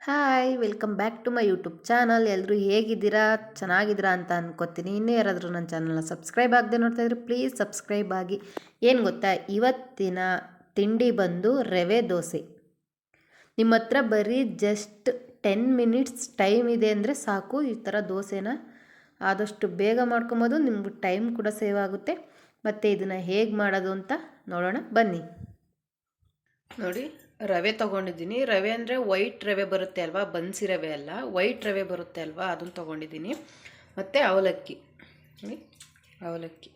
Hi welcome back to my YouTube channel. ಎಲ್ಲರೂ ಹೇಗಿದ್ದೀರಾ? ಚೆನ್ನಾಗಿದ್ದೀರಾ ಅಂತ ಅನ್ಕೋತೀನಿ. ಇನ್ನೂ ಯಾರಾದರೂ ನನ್ನ ಚಾನಲ್ನ ಸಬ್ಸ್ಕ್ರೈಬ್ ಆಗದೆ ನೋಡ್ತಾ ಇದ್ರೆ ಪ್ಲೀಸ್ ಸಬ್ಸ್ಕ್ರೈಬ್ ಆಗಿ. ಏನು ಗೊತ್ತಾ, ಇವತ್ತಿನ ತಿಂಡಿ ಬಂದು ರವೆ ದೋಸೆ. ನಿಮ್ಮ ಹತ್ರ ಬರೀ ಜಸ್ಟ್ 10 ಮಿನಿಟ್ಸ್ ಟೈಮ್ ಇದೆ ಅಂದರೆ ಸಾಕು, ಈ ಥರ ದೋಸೆನ ಆದಷ್ಟು ಬೇಗ ಮಾಡ್ಕೊಬೋದು. ನಿಮ್ಗೆ ಟೈಮ್ ಕೂಡ ಸೇವ್ ಆಗುತ್ತೆ. ಮತ್ತು ಇದನ್ನು ಹೇಗೆ ಮಾಡೋದು ಅಂತ ನೋಡೋಣ ಬನ್ನಿ. ನೋಡಿ, ರವೆ ತೊಗೊಂಡಿದ್ದೀನಿ. ರವೆ ಅಂದರೆ ವೈಟ್ ರವೆ ಬರುತ್ತೆ ಅಲ್ವಾ, ಬನ್ಸಿ ರವೆ ಅಲ್ಲ, ವೈಟ್ ರವೆ ಬರುತ್ತೆ ಅಲ್ವಾ, ಅದನ್ನು ತೊಗೊಂಡಿದ್ದೀನಿ. ಮತ್ತು ಅವಲಕ್ಕಿ. ಅವಲಕ್ಕಿ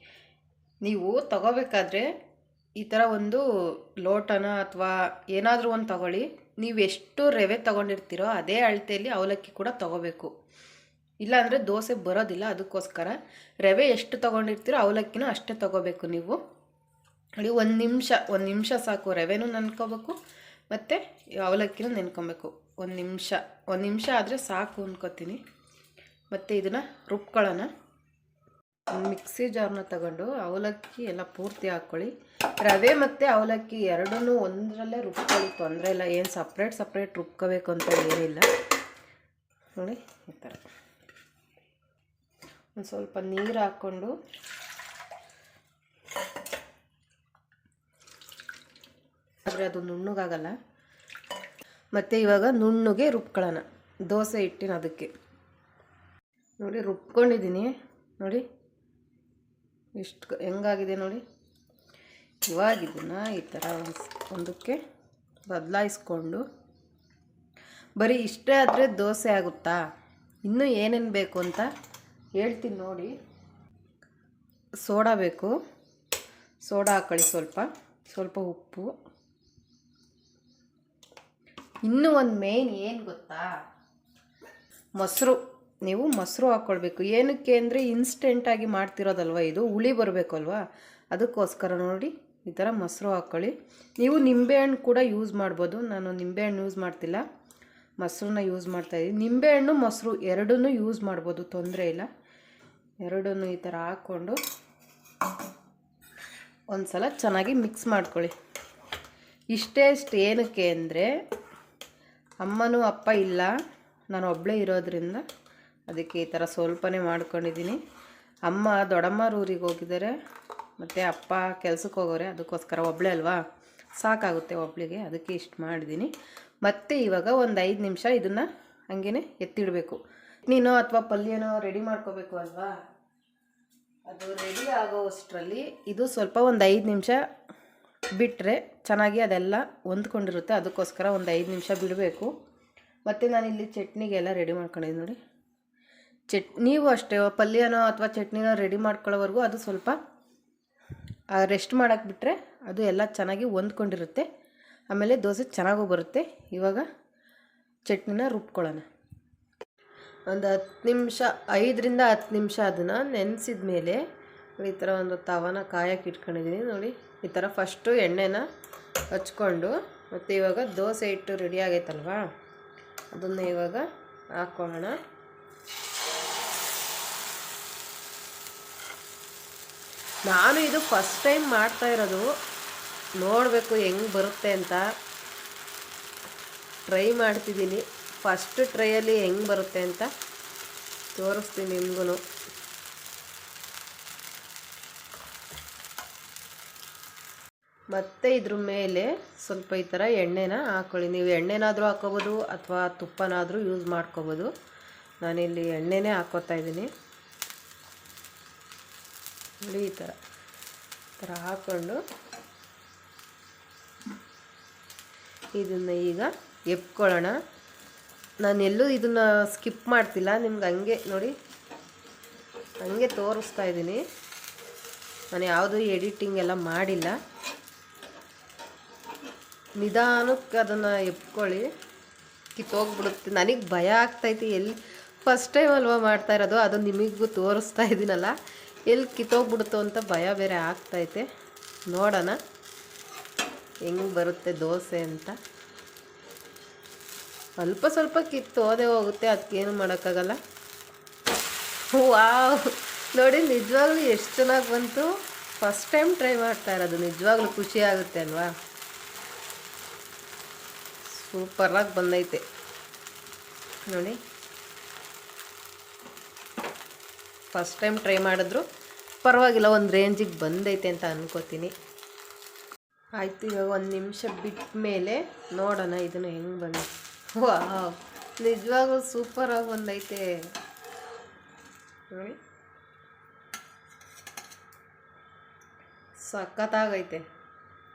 ನೀವು ತೊಗೋಬೇಕಾದ್ರೆ ಈ ಥರ ಒಂದು ಲೋಟನ ಅಥವಾ ಏನಾದರೂ ಒಂದು ತೊಗೊಳ್ಳಿ. ನೀವು ಎಷ್ಟು ರವೆ ತೊಗೊಂಡಿರ್ತೀರೋ ಅದೇ ಅಳತೆಯಲ್ಲಿ ಅವಲಕ್ಕಿ ಕೂಡ ತೊಗೋಬೇಕು. ಇಲ್ಲಾಂದರೆ ದೋಸೆ ಬರೋದಿಲ್ಲ. ಅದಕ್ಕೋಸ್ಕರ ರವೆ ಎಷ್ಟು ತೊಗೊಂಡಿರ್ತೀರೋ ಅವಲಕ್ಕಿನೂ ಅಷ್ಟೇ ತೊಗೋಬೇಕು ನೀವು. ನೋಡಿ, ಒಂದು ನಿಮಿಷ ಸಾಕು. ರವೆನೂ ನೆನ್ಕೋಬೇಕು ಮತ್ತು ಅವಲಕ್ಕಿನೂ ನೆನ್ಕೊಬೇಕು. ಒಂದು ನಿಮಿಷ ಆದರೆ ಸಾಕು ಅನ್ಕೋತೀನಿ. ಮತ್ತು ಇದನ್ನು ರುಬ್ಕೊಳ್ಳೋಣ. ಮಿಕ್ಸಿ ಜಾರ್ನ ತಗೊಂಡು ಅವಲಕ್ಕಿ ಎಲ್ಲ ಪೂರ್ತಿ ಹಾಕ್ಕೊಳ್ಳಿ. ರವೆ ಮತ್ತು ಅವಲಕ್ಕಿ ಎರಡನ್ನೂ ಒಂದರಲ್ಲೇ ರುಬ್ಕೊಳ್ಳಿ, ತೊಂದರೆ ಇಲ್ಲ. ಏನು ಸಪ್ರೇಟ್ ರುಬ್ಕೋಬೇಕು ಅಂತ ಏನಿಲ್ಲ. ನೋಡಿ, ಈ ಥರ ಒಂದು ಸ್ವಲ್ಪ ನೀರು ಹಾಕ್ಕೊಂಡು ಆದರೆ ಅದು ನುಣ್ಣಗಾಗಲ್ಲ. ಮತ್ತು ಇವಾಗ ನುಣ್ಣಗೆ ರುಬ್ಕೊಳ್ಳೋಣ ದೋಸೆ ಹಿಟ್ಟಿನ ಅದಕ್ಕೆ. ನೋಡಿ, ರುಬ್ಕೊಂಡಿದ್ದೀನಿ. ನೋಡಿ ಎಷ್ಟು ಹೆಂಗಾಗಿದೆ ನೋಡಿ. ಇವಾಗ ಇದನ್ನು ಈ ಥರ ಒಂದಕ್ಕೆ ಬದಲಾಯಿಸ್ಕೊಂಡು, ಬರೀ ಇಷ್ಟೇ ಆದರೆ ದೋಸೆ ಆಗುತ್ತಾ? ಇನ್ನೂ ಏನೇನು ಬೇಕು ಅಂತ ಹೇಳ್ತೀನಿ ನೋಡಿ. ಸೋಡಾ ಬೇಕು, ಸೋಡಾ ಹಾಕ್ಕೊಳ್ಳಿ. ಸ್ವಲ್ಪ ಉಪ್ಪು. ಇನ್ನೂ ಒಂದು ಮೇನ್ ಏನು ಗೊತ್ತಾ, ಮೊಸರು. ನೀವು ಮೊಸರು ಹಾಕ್ಕೊಳ್ಬೇಕು. ಏನಕ್ಕೆ ಅಂದರೆ ಇನ್ಸ್ಟೆಂಟಾಗಿ ಮಾಡ್ತಿರೋದಲ್ವ, ಇದು ಹುಳಿ ಬರಬೇಕು ಅಲ್ವಾ, ಅದಕ್ಕೋಸ್ಕರ. ನೋಡಿ, ಈ ಥರ ಮೊಸರು ಹಾಕ್ಕೊಳ್ಳಿ. ನೀವು ನಿಂಬೆಹಣ್ಣು ಕೂಡ ಯೂಸ್ ಮಾಡ್ಬೋದು. ನಾನು ನಿಂಬೆಹಣ್ಣು ಯೂಸ್ ಮಾಡ್ತಿಲ್ಲ, ಮೊಸರನ್ನ ಯೂಸ್ ಮಾಡ್ತಾಯಿದ್ದೀನಿ. ನಿಂಬೆಹಣ್ಣು ಮೊಸರು ಎರಡನ್ನೂ ಯೂಸ್ ಮಾಡ್ಬೋದು, ತೊಂದರೆ ಇಲ್ಲ. ಎರಡನ್ನೂ ಈ ಥರ ಹಾಕ್ಕೊಂಡು ಒಂದು ಸಲ ಚೆನ್ನಾಗಿ ಮಿಕ್ಸ್ ಮಾಡ್ಕೊಳ್ಳಿ. ಇಷ್ಟೇ ಏನಕ್ಕೆ ಅಂದರೆ, ಅಮ್ಮನೂ ಅಪ್ಪ ಇಲ್ಲ, ನಾನು ಒಬ್ಬಳೇ ಇರೋದ್ರಿಂದ ಅದಕ್ಕೆ ಈ ಥರ ಸ್ವಲ್ಪನೇ ಮಾಡ್ಕೊಂಡಿದ್ದೀನಿ. ಅಮ್ಮ ದೊಡ್ಡಮ್ಮರ ಊರಿಗೆ ಹೋಗಿದ್ದಾರೆ, ಮತ್ತು ಅಪ್ಪ ಕೆಲ್ಸಕ್ಕೆ ಹೋಗೋರೆ. ಅದಕ್ಕೋಸ್ಕರ ಒಬ್ಬಳೇ ಅಲ್ವಾ, ಸಾಕಾಗುತ್ತೆ ಒಬ್ಬಳಿಗೆ, ಅದಕ್ಕೆ ಇಷ್ಟು ಮಾಡಿದ್ದೀನಿ. ಮತ್ತು ಇವಾಗ ಒಂದು 5 ನಿಮಿಷ ಇದನ್ನು ಹಂಗೇ ಎತ್ತಿಡಬೇಕು. ನೀನೋ ಅಥವಾ ಪಲ್ಯನೋ ರೆಡಿ ಮಾಡ್ಕೋಬೇಕು ಅಲ್ವಾ, ಅದು ರೆಡಿ ಆಗೋ ಅಷ್ಟರಲ್ಲಿ ಇದು ಸ್ವಲ್ಪ ಒಂದು 5 ನಿಮಿಷ ಬಿಟ್ಟರೆ ಚೆನ್ನಾಗಿ ಅದೆಲ್ಲ ಹೊಂದ್ಕೊಂಡಿರುತ್ತೆ. ಅದಕ್ಕೋಸ್ಕರ ಒಂದು 5 ನಿಮಿಷ ಬಿಡಬೇಕು. ಮತ್ತು ನಾನಿಲ್ಲಿ ಚಟ್ನಿಗೆಲ್ಲ ರೆಡಿ ಮಾಡ್ಕೊಂಡಿದ್ದೀನಿ. ನೋಡಿ, ನೀವು ಅಷ್ಟೇ ಪಲ್ಯನೋ ಅಥವಾ ಚಟ್ನಿನೋ ರೆಡಿ ಮಾಡ್ಕೊಳ್ಳೋವರೆಗೂ ಅದು ಸ್ವಲ್ಪ ರೆಸ್ಟ್ ಮಾಡೋಕ್ಕೆ ಬಿಟ್ಟರೆ ಅದು ಎಲ್ಲ ಚೆನ್ನಾಗಿ ಹೊಂದ್ಕೊಂಡಿರುತ್ತೆ. ಆಮೇಲೆ ದೋಸೆ ಚೆನ್ನಾಗೂ ಬರುತ್ತೆ. ಇವಾಗ ಚಟ್ನಿನ ರುಬ್ಕೊಳ್ಳೋಣ. ಒಂದು 10 ನಿಮಿಷ, 5ರಿಂದ 10 ನಿಮಿಷ ಅದನ್ನು ನೆನೆಸಿದ ಮೇಲೆ ಈ ಥರ ಒಂದು ತವನ ಕಾಯಕ್ಕೆ ಇಟ್ಕೊಂಡಿದ್ದೀನಿ. ನೋಡಿ, ಈ ಥರ ಫಸ್ಟು ಎಣ್ಣೆನ ಹಚ್ಕೊಂಡು, ಮತ್ತು ಇವಾಗ ದೋಸೆ ಹಿಟ್ಟು ರೆಡಿ ಆಗೈತಲ್ವಾ, ಅದನ್ನು ಇವಾಗ ಹಾಕ್ಕೊಳ್ಳೋಣ. ನಾನು ಇದು ಫಸ್ಟ್ ಟೈಮ್ ಮಾಡ್ತಾ ಇರೋದು, ನೋಡಬೇಕು ಹೆಂಗೆ ಬರುತ್ತೆ ಅಂತ ಟ್ರೈ ಮಾಡ್ತಿದ್ದೀನಿ. ಫಸ್ಟ್ ಟ್ರೈಯಲ್ಲಿ ಹೆಂಗೆ ಬರುತ್ತೆ ಅಂತ ತೋರಿಸ್ತೀನಿ ನಿಮಗೂ. ಮತ್ತು ಇದ್ರ ಮೇಲೆ ಸ್ವಲ್ಪ ಈ ಥರ ಎಣ್ಣೆನ ಹಾಕ್ಕೊಳ್ಳಿ. ನೀವು ಎಣ್ಣೆನಾದರೂ ಹಾಕ್ಕೋಬೋದು ಅಥವಾ ತುಪ್ಪನಾದರೂ ಯೂಸ್ ಮಾಡ್ಕೋಬೋದು. ನಾನಿಲ್ಲಿ ಎಣ್ಣೆನೇ ಹಾಕ್ಕೋತಾ ಇದ್ದೀನಿ. ನೋಡಿ, ಈ ಥರ ಹಾಕ್ಕೊಂಡು ಇದನ್ನು ಈಗ ಎಪ್ಕೊಳ್ಳೋಣ. ನಾನೆಲ್ಲೂ ಇದನ್ನು ಸ್ಕಿಪ್ ಮಾಡ್ತಿಲ್ಲ, ನಿಮ್ಗೆ ಹಂಗೆ ನೋಡಿ ಹಂಗೆ ತೋರಿಸ್ತಾ ಇದ್ದೀನಿ. ನಾನು ಯಾವುದೂ ಎಡಿಟಿಂಗ್ ಎಲ್ಲ ಮಾಡಿಲ್ಲ. ನಿಧಾನಕ್ಕೆ ಅದನ್ನು ಎಪ್ಕೊಳ್ಳಿ, ಕಿತ್ತೋಗ್ಬಿಡುತ್ತೆ. ನನಗೆ ಭಯ ಆಗ್ತೈತಿ, ಎಲ್ಲಿ ಫಸ್ಟ್ ಟೈಮ್ ಅಲ್ವಾ ಮಾಡ್ತಾ ಇರೋದು, ಅದು ನಿಮಗೂ ತೋರಿಸ್ತಾ ಇದ್ದೀನಲ್ಲ, ಎಲ್ಲಿ ಕಿತ್ತೋಗ್ಬಿಡುತ್ತೋ ಅಂತ ಭಯ ಬೇರೆ ಆಗ್ತೈತೆ. ನೋಡೋಣ ಹೆಂಗೆ ಬರುತ್ತೆ ದೋಸೆ ಅಂತ. ಸ್ವಲ್ಪ ಕಿತ್ತೋದೇ ಹೋಗುತ್ತೆ, ಅದಕ್ಕೇನು ಮಾಡೋಕ್ಕಾಗಲ್ಲ. ವಾವ್, ನೋಡಿ ನಿಜವಾಗ್ಲೂ ಎಷ್ಟು ಚೆನ್ನಾಗಿ ಬಂತು. ಫಸ್ಟ್ ಟೈಮ್ ಟ್ರೈ ಮಾಡ್ತಾ ಇರೋದು, ನಿಜವಾಗ್ಲೂ ಖುಷಿ ಆಗುತ್ತೆ ಅಲ್ವಾ. ಸೂಪರಾಗಿ ಬಂದೈತೆ. ನೋಡಿ, ಫಸ್ಟ್ ಟೈಮ್ ಟ್ರೈ ಮಾಡಿದ್ರು ಪರವಾಗಿಲ್ಲ, ಒಂದು ರೇಂಜಿಗೆ ಬಂದೈತೆ ಅಂತ ಅನ್ಕೋತೀನಿ. ಆಯಿತು, ಇವಾಗ 1 ನಿಮಿಷ ಬಿಟ್ಟ ಮೇಲೆ ನೋಡೋಣ ಇದನ್ನು ಹೆಂಗೆ ಬಂದು. ವಾವ್, ನಿಜವಾಗೂ ಸೂಪರಾಗಿ ಬಂದೈತೆ ನೋಡಿ, ಸಖತ್ತಾಗೈತೆ.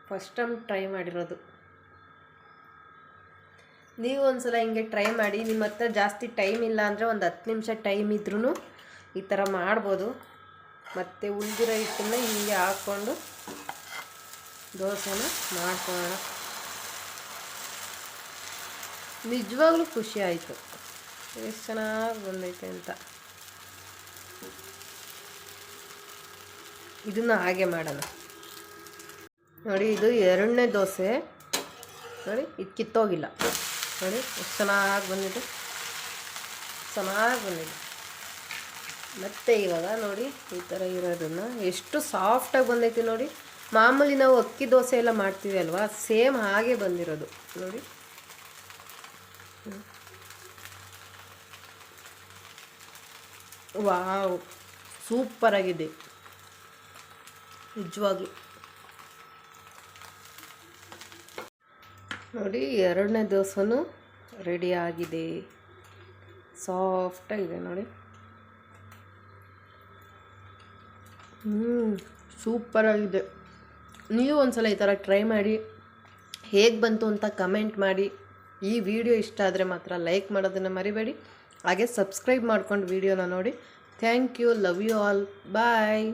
ಫಸ್ಟ್ ಟೈಮ್ ಟ್ರೈ ಮಾಡಿರೋದು. ನೀವು ಒಂದ್ಸಲ ಹಿಂಗೆ ಟ್ರೈ ಮಾಡಿ. ನಿಮ್ಮ ಹತ್ರ ಜಾಸ್ತಿ ಟೈಮ್ ಇಲ್ಲ ಅಂದರೆ ಒಂದು 10 ನಿಮಿಷ ಟೈಮ್ ಇದ್ರೂ ಈ ಥರ ಮಾಡ್ಬೋದು. ಮತ್ತು ಉಳಿದಿರೋ ಹಿಟ್ಟನ್ನು ಹೀಗೆ ಹಾಕ್ಕೊಂಡು ದೋಸೆನ ಮಾಡ್ಕೊಳ್ಳೋಣ. ನಿಜವಾಗ್ಲೂ ಖುಷಿ ಆಯಿತು, ಎಷ್ಟು ಚೆನ್ನಾಗಿ ಬಂದೈತೆ ಅಂತ. ಇದನ್ನು ಹಾಗೆ ಮಾಡೋಣ. ನೋಡಿ, ಇದು 2ನೇ ದೋಸೆ. ನೋಡಿ, ಇದು ಕಿತ್ತೋಗಿಲ್ಲ. ನೋಡಿ ಎಷ್ಟು ಚೆನ್ನಾಗಿ ಬಂದಿದೆ, ಚೆನ್ನಾಗಿ ಬಂದಿದೆ. ಮತ್ತು ಇವಾಗ ನೋಡಿ, ಈ ಥರ ಇರೋದನ್ನು ಎಷ್ಟು ಸಾಫ್ಟಾಗಿ ಬಂದೈತೆ ನೋಡಿ. ಮಾಮೂಲಿ ನಾವು ಅಕ್ಕಿ ದೋಸೆ ಎಲ್ಲ ಮಾಡ್ತೀವಿ ಅಲ್ವಾ, ಸೇಮ್ ಹಾಗೆ ಬಂದಿರೋದು ನೋಡಿ. ವಾವ್, ಸೂಪರಾಗಿದೆ ನಿಜವಾಗ್ಲೂ. ನೋಡಿ, 2ನೇ ದೋಸೆನೂ ರೆಡಿ ಆಗಿದೆ. ಸಾಫ್ಟಾಗಿದೆ ನೋಡಿ. ಸೂಪರಾಗಿದೆ. ನೀವು ಒಂದ್ಸಲ ಈ ಥರ ಟ್ರೈ ಮಾಡಿ, ಹೇಗೆ ಬಂತು ಅಂತ ಕಮೆಂಟ್ ಮಾಡಿ. ಈ ವಿಡಿಯೋ ಇಷ್ಟ ಆದರೆ ಮಾತ್ರ ಲೈಕ್ ಮಾಡೋದನ್ನು ಮರಿಬೇಡಿ. ಹಾಗೆ ಸಬ್ಸ್ಕ್ರೈಬ್ ಮಾಡ್ಕೊಂಡು ವಿಡಿಯೋನ ನೋಡಿ. Thank you, love you all, bye.